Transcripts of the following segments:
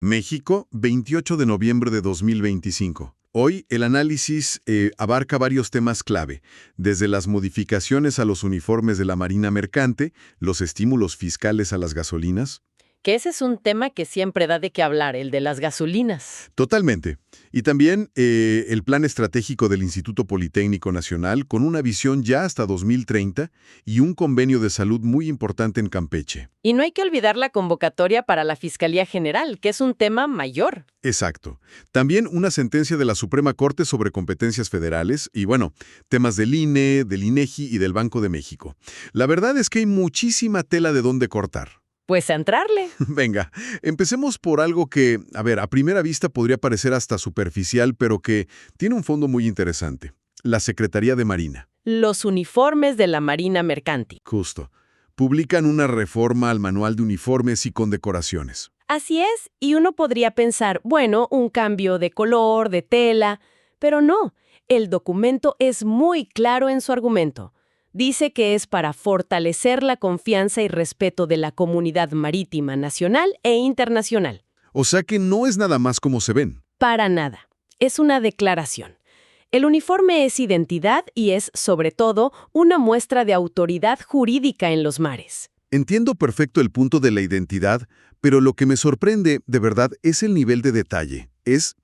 México, 28 de noviembre de 2025. Hoy el análisis abarca varios temas clave, desde las modificaciones a los uniformes de la Marina Mercante, los estímulos fiscales a las gasolinas. Que ese es un tema que siempre da de qué hablar, el de las gasolinas. Totalmente. Y también el plan estratégico del Instituto Politécnico Nacional con una visión ya hasta 2030 y un convenio de salud muy importante en Campeche. Y no hay que olvidar la convocatoria para la Fiscalía General, que es un tema mayor. Exacto. También una sentencia de la Suprema Corte sobre competencias federales y, bueno, temas del INE, del INEGI y del Banco de México. La verdad es que hay muchísima tela de dónde cortar. Pues a entrarle. Venga, empecemos por algo que, a primera vista podría parecer hasta superficial, pero que tiene un fondo muy interesante. La Secretaría de Marina. Los uniformes de la Marina Mercante. Justo. Publican una reforma al manual de uniformes y condecoraciones. Así es, y uno podría pensar, bueno, un cambio de color, de tela, pero no. El documento es muy claro en su argumento. Dice que es para fortalecer la confianza y respeto de la comunidad marítima nacional e internacional. O sea que no es nada más como se ven. Para nada. Es una declaración. El uniforme es identidad y es, sobre todo, una muestra de autoridad jurídica en los mares. Entiendo perfecto el punto de la identidad, pero lo que me sorprende, de verdad, es el nivel de detalle. Es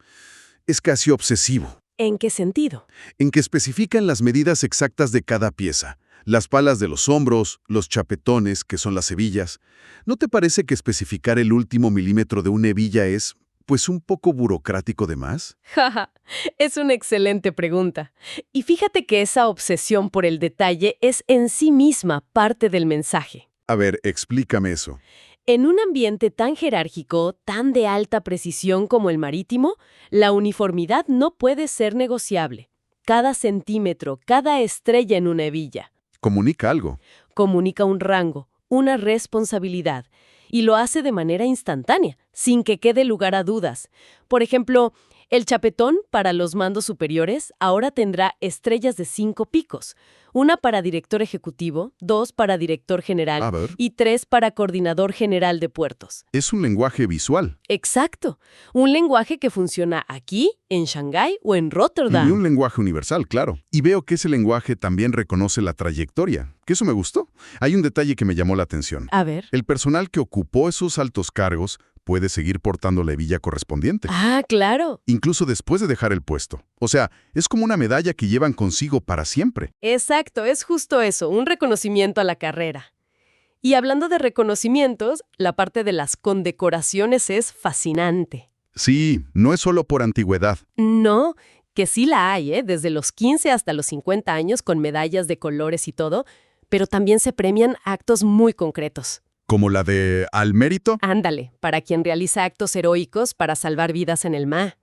casi obsesivo. ¿En qué sentido? En que especifican las medidas exactas de cada pieza, las palas de los hombros, los chapetones, que son las hebillas. ¿No te parece que especificar el último milímetro de una hebilla es, pues, un poco burocrático de más? Jaja, es una excelente pregunta. Y fíjate que esa obsesión por el detalle es en sí misma parte del mensaje. A ver, explícame eso. En un ambiente tan jerárquico, tan de alta precisión como el marítimo, la uniformidad no puede ser negociable. Cada centímetro, cada estrella en una hebilla, Comunica algo. comunica un rango, una responsabilidad, y lo hace de manera instantánea, sin que quede lugar a dudas. Por ejemplo, el chapetón para los mandos superiores ahora tendrá estrellas de 5 picos, una para director ejecutivo, 2 para director A general ver. y 3 para coordinador general de puertos. Es un lenguaje visual. Exacto, un lenguaje que funciona aquí, en Shanghái o en Y Rotterdam. un lenguaje universal, claro. Y veo que ese lenguaje también reconoce la trayectoria, que eso me gustó. Hay un detalle que me llamó la atención. A ver. El personal que ocupó esos altos cargos puede seguir portando la hebilla correspondiente, Ah, claro. incluso después de dejar el puesto. O sea, es como una medalla que llevan consigo para siempre. Exacto, es justo eso, un reconocimiento a la carrera. Y hablando de reconocimientos, la parte de las condecoraciones es fascinante. Sí, no es solo por antigüedad. No, que sí la hay, desde los 15 hasta los 50 años con medallas de colores y todo, pero también se premian actos muy concretos. Como la de Al Mérito. Ándale, para quien realiza actos heroicos para salvar vidas en el mar.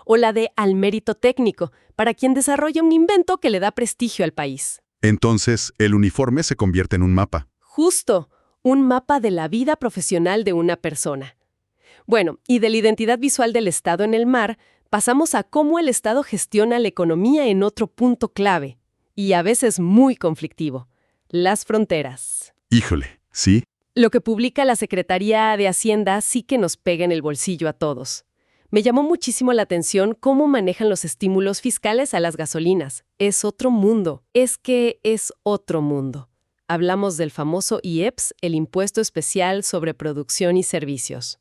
O la de Al Mérito Técnico, para quien desarrolla un invento que le da prestigio al país. Entonces, el uniforme se convierte en un mapa. Justo, un mapa de la vida profesional de una persona. Bueno, y de la identidad visual del Estado en el mar, pasamos a cómo el Estado gestiona la economía en otro punto clave, y a veces muy conflictivo: las fronteras. Híjole, ¿sí? Lo que publica la Secretaría de Hacienda sí que nos pega en el bolsillo a todos. Me llamó muchísimo la atención cómo manejan los estímulos fiscales a las gasolinas. Es otro mundo. Es que es otro mundo. Hablamos del famoso IEPS, el Impuesto Especial sobre Producción y Servicios.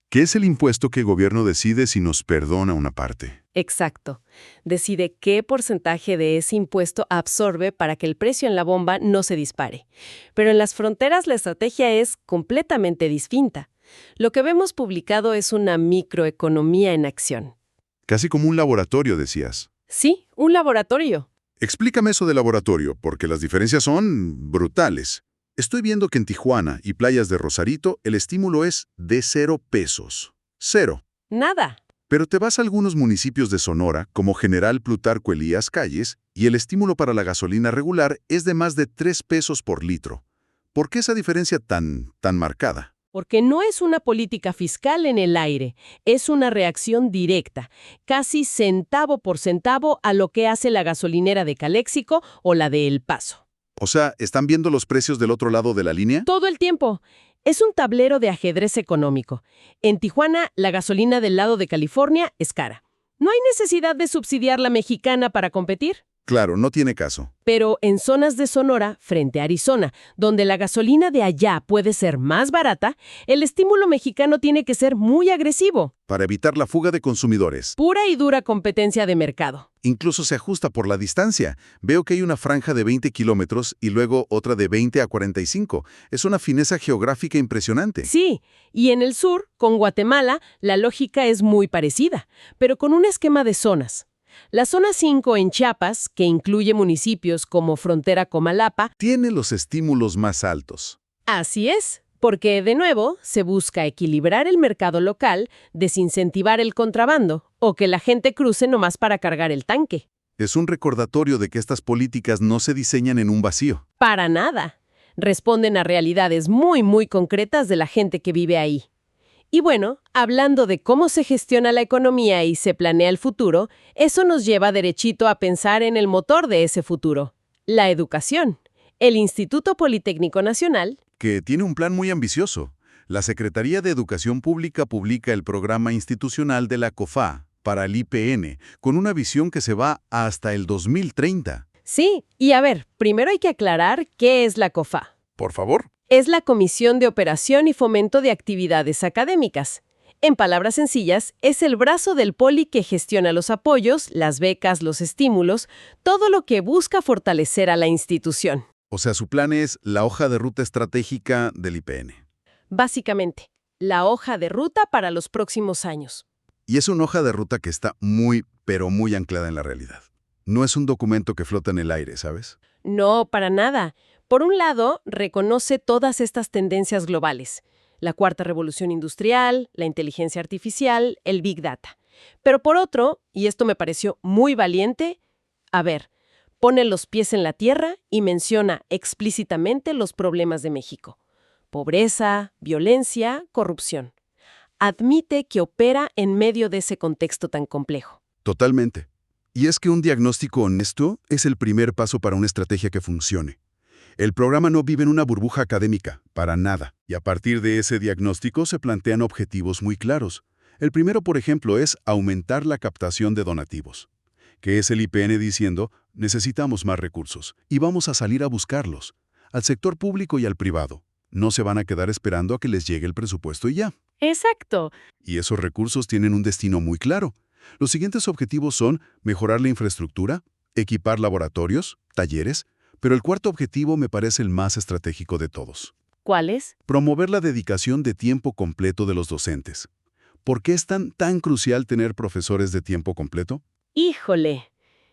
¿Qué es el impuesto que el gobierno decide si nos perdona una parte? Exacto. Decide qué porcentaje de ese impuesto absorbe para que el precio en la bomba no se dispare. Pero en las fronteras la estrategia es completamente distinta. Lo que vemos publicado es una microeconomía en acción. Casi como un laboratorio, decías. Sí, un laboratorio. Explícame eso de laboratorio, porque las diferencias son brutales. Estoy viendo que en Tijuana y playas de Rosarito el estímulo es de 0 pesos. 0. Nada. Pero te vas a algunos municipios de Sonora, como General Plutarco Elías Calles, y el estímulo para la gasolina regular es de más de 3 pesos por litro. ¿Por qué esa diferencia tan marcada? Porque no es una política fiscal en el aire, es una reacción directa, casi centavo por centavo a lo que hace la gasolinera de Caléxico o la de El Paso. O sea, ¿están viendo los precios del otro lado de la línea? Todo el tiempo. Es un tablero de ajedrez económico. En Tijuana, la gasolina del lado de California es cara. No hay necesidad de subsidiar la mexicana para competir. Claro, no tiene caso. Pero en zonas de Sonora, frente a Arizona, donde la gasolina de allá puede ser más barata, el estímulo mexicano tiene que ser muy agresivo. Para evitar la fuga de consumidores. Pura y dura competencia de mercado. Incluso se ajusta por la distancia. Veo que hay una franja de 20 kilómetros y luego otra de 20 a 45. Es una fineza geográfica impresionante. Sí, y en el sur, con Guatemala, la lógica es muy parecida, pero con un esquema de zonas. La zona 5 en Chiapas, que incluye municipios como Frontera Comalapa, Tiene los estímulos más altos. así es, porque de nuevo se busca equilibrar el mercado local, desincentivar el contrabando o que la gente cruce nomás para cargar el tanque. Es un recordatorio de que estas políticas no se diseñan en un vacío. Para nada. Responden a realidades muy, muy concretas de la gente que vive ahí. Y bueno, hablando de cómo se gestiona la economía y se planea el futuro, eso nos lleva derechito a pensar en el motor de ese futuro, la educación. El Instituto Politécnico Nacional, Que tiene un plan muy ambicioso. La Secretaría de Educación Pública publica el programa institucional de la COFA para el IPN, con una visión que se va hasta el 2030. sí, y a ver, primero hay que aclarar qué es la COFA. Por favor. Es la Comisión de Operación y Fomento de Actividades Académicas. En palabras sencillas, es el brazo del Poli que gestiona los apoyos, las becas, los estímulos, todo lo que busca fortalecer a la institución. O sea, su plan es la hoja de ruta estratégica del IPN. Básicamente, la hoja de ruta para los próximos años. Y es una hoja de ruta que está muy, pero muy anclada en la realidad. No es un documento que flota en el aire, ¿sabes? No, para nada. Por un lado, reconoce todas estas tendencias globales. La cuarta revolución industrial, la inteligencia artificial, el Big Data. Pero por otro, y esto me pareció muy valiente, pone los pies en la tierra y menciona explícitamente los problemas de México. Pobreza, violencia, corrupción. Admite que opera en medio de ese contexto tan complejo. Totalmente. Y es que un diagnóstico honesto es el primer paso para una estrategia que funcione. El programa no vive en una burbuja académica, para nada. Y a partir de ese diagnóstico se plantean objetivos muy claros. El primero, por ejemplo, es aumentar la captación de donativos, que es el IPN diciendo, necesitamos más recursos, y vamos a salir a buscarlos, al sector público y al privado. No se van a quedar esperando a que les llegue el presupuesto y ya. Exacto. Y esos recursos tienen un destino muy claro. Los siguientes objetivos son mejorar la infraestructura, equipar laboratorios, talleres, pero el cuarto objetivo me parece el más estratégico de todos. ¿Cuál es? Promover la dedicación de tiempo completo de los docentes. ¿Por qué es tan crucial tener profesores de tiempo completo? Híjole,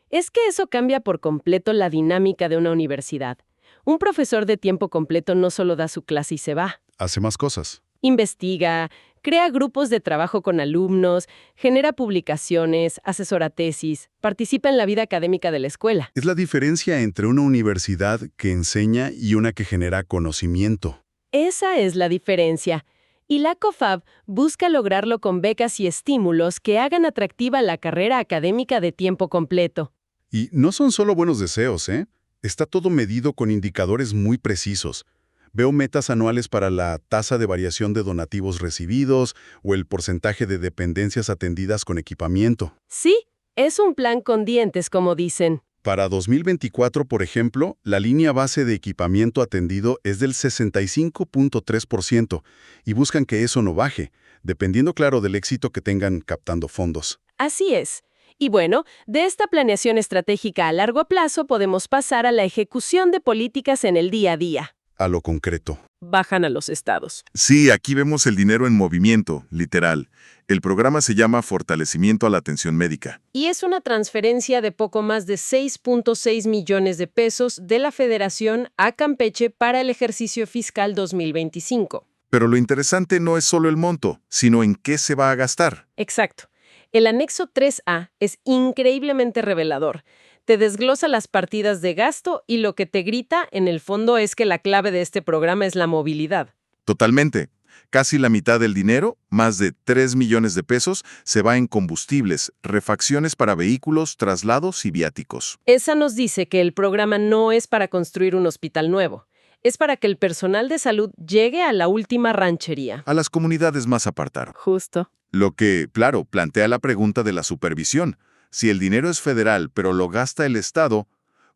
es que eso cambia por completo la dinámica de una universidad. Un profesor de tiempo completo no solo da su clase y se va. Hace más cosas. Investiga, crea grupos de trabajo con alumnos, genera publicaciones, asesora tesis, participa en la vida académica de la escuela. Es la diferencia entre una universidad que enseña y una que genera conocimiento. Esa es la diferencia. Y la COFAB busca lograrlo con becas y estímulos que hagan atractiva la carrera académica de tiempo completo. Y no son solo buenos deseos, ¿eh? Está todo medido con indicadores muy precisos. Veo metas anuales para la tasa de variación de donativos recibidos o el porcentaje de dependencias atendidas con equipamiento. Sí, es un plan con dientes, como dicen. Para 2024, por ejemplo, la línea base de equipamiento atendido es del 65.3% y buscan que eso no baje, dependiendo claro del éxito que tengan captando fondos. Así es. Y bueno, de esta planeación estratégica a largo plazo podemos pasar a la ejecución de políticas en el día a día. A lo concreto. Bajan a los estados. Sí, aquí vemos el dinero en movimiento, literal. El programa se llama Fortalecimiento a la Atención Médica. Y es una transferencia de poco más de 6.6 millones de pesos de la Federación a Campeche para el ejercicio fiscal 2025. Pero lo interesante no es solo el monto, sino en qué se va a gastar. Exacto. El anexo 3A es increíblemente revelador. Te desglosa las partidas de gasto y lo que te grita, en el fondo, es que la clave de este programa es la movilidad. Totalmente. Casi la mitad del dinero, más de 3 millones de pesos, se va en combustibles, refacciones para vehículos, traslados y viáticos. Esa nos dice que el programa no es para construir un hospital nuevo. Es para que el personal de salud llegue a la última ranchería. A las comunidades más apartadas. Justo. Lo que, claro, plantea la pregunta de la supervisión. Si el dinero es federal, pero lo gasta el Estado,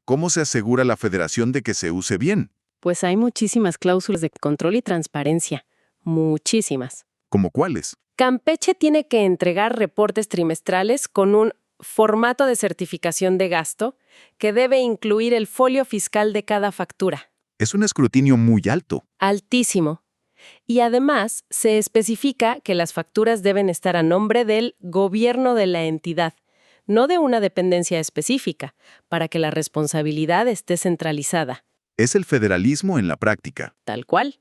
¿cómo se asegura la federación de que se use bien? Pues hay muchísimas cláusulas de control y transparencia. Muchísimas. ¿Cómo cuáles? Campeche tiene que entregar reportes trimestrales con un formato de certificación de gasto que debe incluir el folio fiscal de cada factura. Es un escrutinio muy alto. Altísimo. Y además se especifica que las facturas deben estar a nombre del gobierno de la entidad, no de una dependencia específica, para que la responsabilidad esté centralizada. Es el federalismo en la práctica. Tal cual.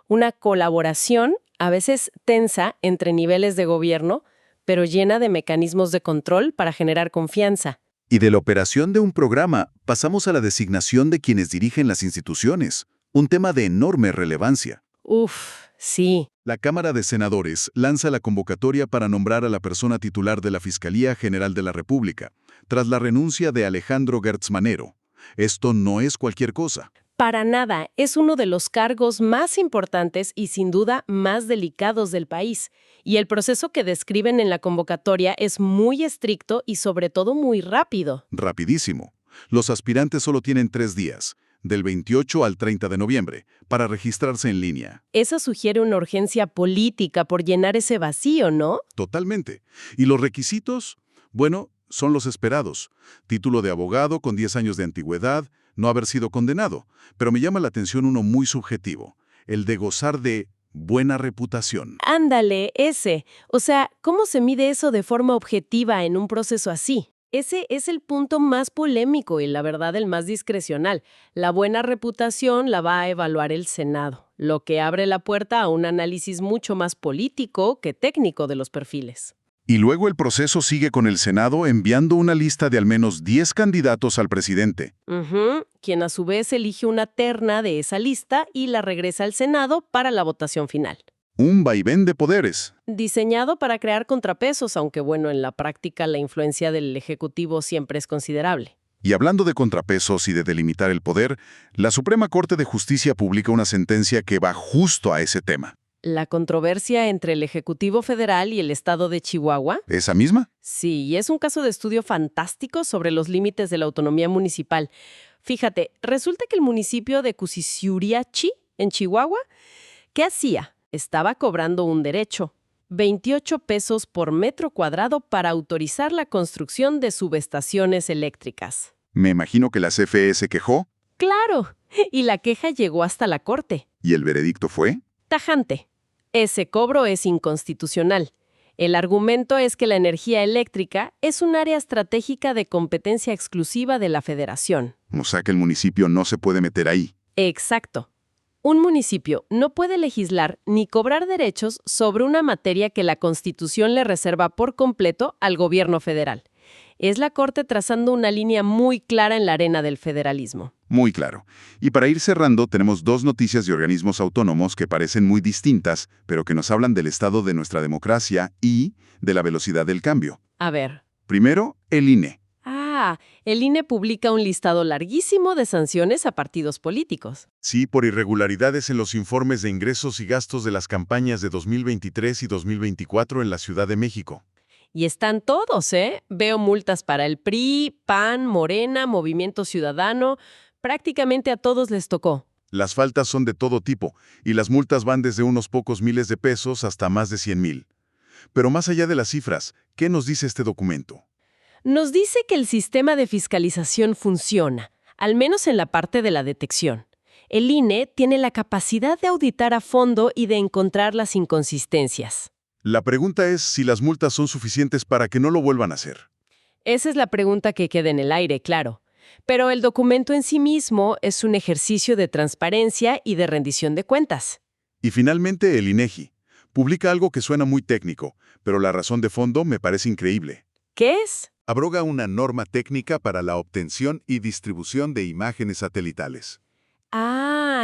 Una colaboración, a veces tensa, entre niveles de gobierno, pero llena de mecanismos de control para generar confianza. Y de la operación de un programa pasamos a la designación de quienes dirigen las instituciones, un tema de enorme relevancia. Uf, sí. La Cámara de Senadores lanza la convocatoria para nombrar a la persona titular de la Fiscalía General de la República, tras la renuncia de Alejandro Gertz Manero. Esto no es cualquier cosa. Para nada, es uno de los cargos más importantes y sin duda más delicados del país. Y el proceso que describen en la convocatoria es muy estricto y sobre todo muy rápido. Rapidísimo. Los aspirantes solo tienen 3 días, del 28 al 30 de noviembre, para registrarse en línea. Eso sugiere una urgencia política por llenar ese vacío, ¿no? Totalmente. ¿Y los requisitos? Bueno, son los esperados. Título de abogado con 10 años de antigüedad, no haber sido condenado. Pero me llama la atención uno muy subjetivo, el de gozar de buena reputación. Ándale, ese. O sea, ¿cómo se mide eso de forma objetiva en un proceso así? Ese es el punto más polémico y la verdad el más discrecional. La buena reputación la va a evaluar el Senado, lo que abre la puerta a un análisis mucho más político que técnico de los perfiles. Y luego el proceso sigue con el Senado enviando una lista de al menos 10 candidatos al presidente. Quien a su vez elige una terna de esa lista y la regresa al Senado para la votación final. Un vaivén de poderes. Diseñado para crear contrapesos, aunque bueno, en la práctica la influencia del Ejecutivo siempre es considerable. Y hablando de contrapesos y de delimitar el poder, la Suprema Corte de Justicia publica una sentencia que va justo a ese tema. La controversia entre el Ejecutivo Federal y el Estado de Chihuahua. ¿Esa misma? Sí, y es un caso de estudio fantástico sobre los límites de la autonomía municipal. Fíjate, resulta que el municipio de Cusiciuriachi, en Chihuahua, ¿qué hacía? Estaba cobrando un derecho, 28 pesos por metro cuadrado para autorizar la construcción de subestaciones eléctricas. Me imagino que la CFE se quejó. ¡Claro! Y la queja llegó hasta la Corte. ¿Y el veredicto fue? Tajante. Ese cobro es inconstitucional. El argumento es que la energía eléctrica es un área estratégica de competencia exclusiva de la Federación. O sea que el municipio no se puede meter ahí. Exacto. Un municipio no puede legislar ni cobrar derechos sobre una materia que la Constitución le reserva por completo al gobierno federal. Es la Corte trazando una línea muy clara en la arena del federalismo. Muy claro. Y para ir cerrando, tenemos 2 noticias de organismos autónomos que parecen muy distintas, pero que nos hablan del estado de nuestra democracia y de la velocidad del cambio. A ver. Primero, el INE. El INE publica un listado larguísimo de sanciones a partidos políticos. Sí, por irregularidades en los informes de ingresos y gastos de las campañas de 2023 y 2024 en la Ciudad de México. Y están todos, ¿eh? Veo multas para el PRI, PAN, Morena, Movimiento Ciudadano. Prácticamente a todos les tocó. Las faltas son de todo tipo, y las multas van desde unos pocos miles de pesos hasta más de 100,000. Pero más allá de las cifras, ¿qué nos dice este documento? Nos dice que el sistema de fiscalización funciona, al menos en la parte de la detección. El INE tiene la capacidad de auditar a fondo y de encontrar las inconsistencias. La pregunta es si las multas son suficientes para que no lo vuelvan a hacer. Esa es la pregunta que queda en el aire, claro. Pero el documento en sí mismo es un ejercicio de transparencia y de rendición de cuentas. Y finalmente el INEGI. Publica algo que suena muy técnico, pero la razón de fondo me parece increíble. ¿Qué es? Abroga una norma técnica para la obtención y distribución de imágenes satelitales.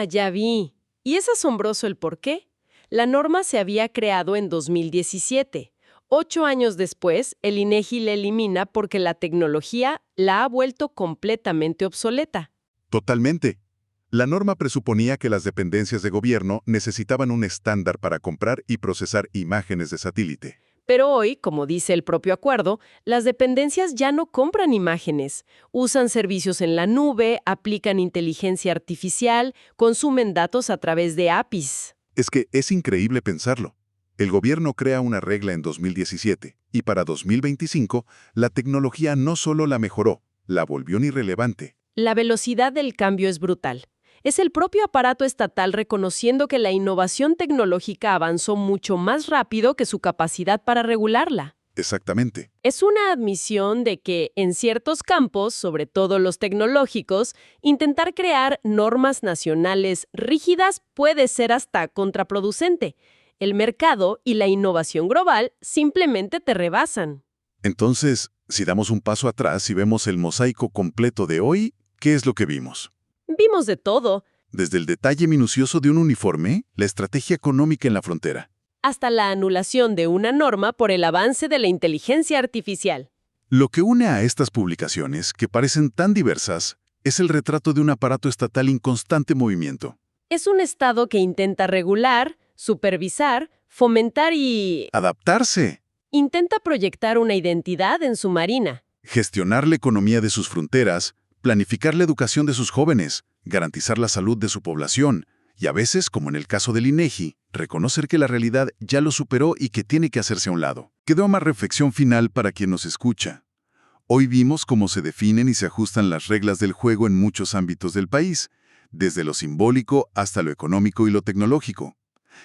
Ya vi. ¿Y es asombroso el por qué? La norma se había creado en 2017. 8 años después, el INEGI la elimina porque la tecnología la ha vuelto completamente obsoleta. Totalmente. La norma presuponía que las dependencias de gobierno necesitaban un estándar para comprar y procesar imágenes de satélite. Pero hoy, como dice el propio acuerdo, las dependencias ya no compran imágenes, usan servicios en la nube, aplican inteligencia artificial, consumen datos a través de APIs. Es que es increíble pensarlo. El gobierno crea una regla en 2017 y para 2025 la tecnología no solo la mejoró, la volvió irrelevante. La velocidad del cambio es brutal. Es el propio aparato estatal reconociendo que la innovación tecnológica avanzó mucho más rápido que su capacidad para regularla. Exactamente. Es una admisión de que, en ciertos campos, sobre todo los tecnológicos, intentar crear normas nacionales rígidas puede ser hasta contraproducente. El mercado y la innovación global simplemente te rebasan. Entonces, si damos un paso atrás y vemos el mosaico completo de hoy, ¿qué es lo que vimos? Vimos de todo, Desde el detalle minucioso de un uniforme, la estrategia económica en la frontera. hasta la anulación de una norma por el avance de la inteligencia artificial. Lo que une a estas publicaciones, que parecen tan diversas, es el retrato de un aparato estatal en constante movimiento. Es un Estado que intenta regular, supervisar, fomentar y Adaptarse, intenta proyectar una identidad en su marina. gestionar la economía de sus fronteras, planificar la educación de sus jóvenes, garantizar la salud de su población, y a veces, como en el caso del INEGI, reconocer que la realidad ya lo superó y que tiene que hacerse a un lado. Quedó más reflexión final para quien nos escucha. Hoy vimos cómo se definen y se ajustan las reglas del juego en muchos ámbitos del país, desde lo simbólico hasta lo económico y lo tecnológico.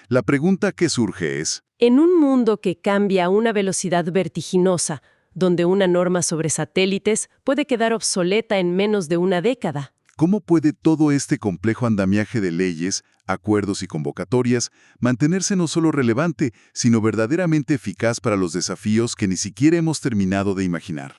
La pregunta que surge es, En un mundo que cambia a una velocidad vertiginosa, donde una norma sobre satélites puede quedar obsoleta en menos de una década. ¿cómo puede todo este complejo andamiaje de leyes, acuerdos y convocatorias mantenerse no solo relevante, sino verdaderamente eficaz para los desafíos que ni siquiera hemos terminado de imaginar?